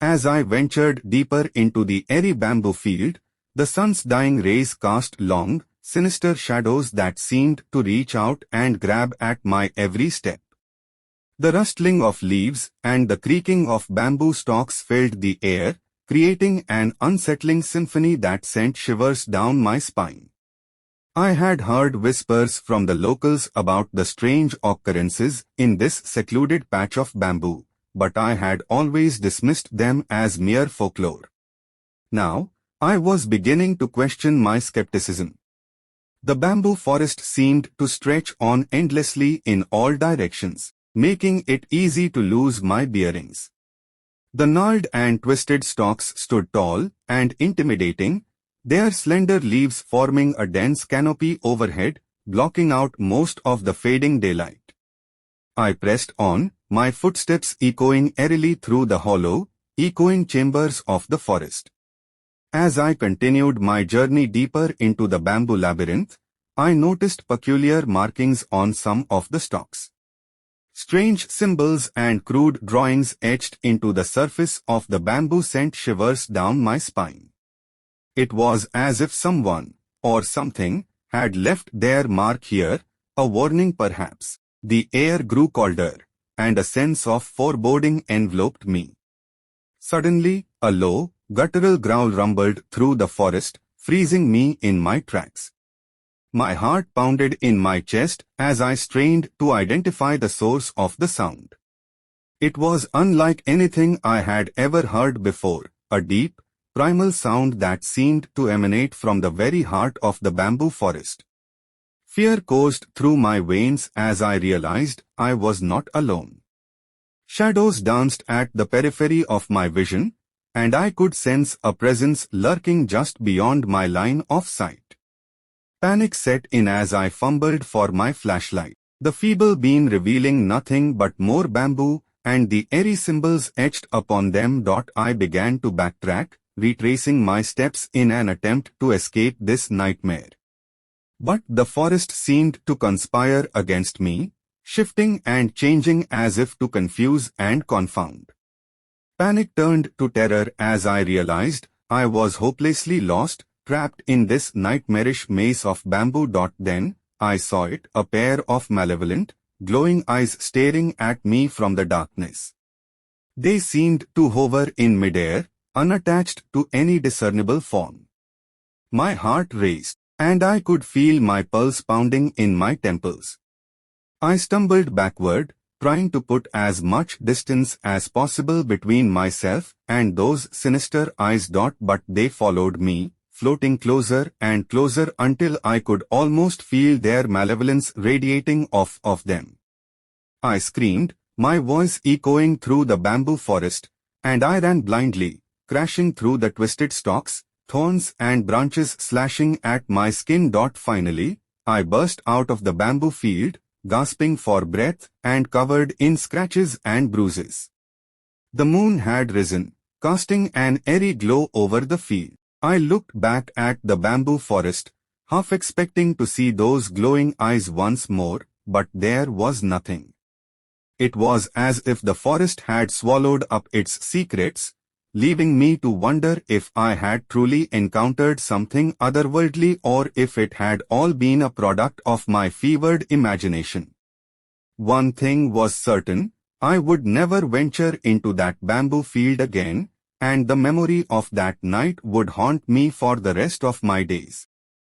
As I ventured deeper into the eerie bamboo field, the sun's dying rays cast long, sinister shadows that seemed to reach out and grab at my every step. The rustling of leaves and the creaking of bamboo stalks filled the air, creating an unsettling symphony that sent shivers down my spine. I had heard whispers from the locals about the strange occurrences in this secluded patch of bamboo, but I had always dismissed them as mere folklore. Now, I was beginning to question my skepticism. The bamboo forest seemed to stretch on endlessly in all directions, making it easy to lose my bearings. The gnarled and twisted stalks stood tall and intimidating, their slender leaves forming a dense canopy overhead, blocking out most of the fading daylight. I pressed on, my footsteps echoing eerily through the hollow, echoing chambers of the forest. As I continued my journey deeper into the bamboo labyrinth, I noticed peculiar markings on some of the stalks. Strange symbols and crude drawings etched into the surface of the bamboo sent shivers down my spine. It was as if someone, or something, had left their mark here, a warning perhaps. The air grew colder, and a sense of foreboding enveloped me. Suddenly, a low, guttural growl rumbled through the forest, freezing me in my tracks. My heart pounded in my chest as I strained to identify the source of the sound. It was unlike anything I had ever heard before, a deep, primal sound that seemed to emanate from the very heart of the bamboo forest. Fear coursed through my veins as I realized I was not alone. Shadows danced at the periphery of my vision, and I could sense a presence lurking just beyond my line of sight. Panic set in as I fumbled for my flashlight, the feeble beam revealing nothing but more bamboo and the eerie symbols etched upon them. I began to backtrack, retracing my steps in an attempt to escape this nightmare. But the forest seemed to conspire against me, shifting and changing as if to confuse and confound. Panic turned to terror as I realized I was hopelessly lost, trapped in this nightmarish maze of bamboo. Then, I saw it, a pair of malevolent, glowing eyes staring at me from the darkness. They seemed to hover in midair, unattached to any discernible form. My heart raced, and I could feel my pulse pounding in my temples. I stumbled backward, trying to put as much distance as possible between myself and those sinister eyes. But they followed me, floating closer and closer until I could almost feel their malevolence radiating off of them. I screamed, my voice echoing through the bamboo forest, and I ran blindly, crashing through the twisted stalks, thorns and branches slashing at my skin. Finally, I burst out of the bamboo field, gasping for breath and covered in scratches and bruises. The moon had risen, casting an eerie glow over the field. I looked back at the bamboo forest, half expecting to see those glowing eyes once more, but there was nothing. It was as if the forest had swallowed up its secrets, leaving me to wonder if I had truly encountered something otherworldly or if it had all been a product of my fevered imagination. One thing was certain, I would never venture into that bamboo field again, and the memory of that night would haunt me for the rest of my days.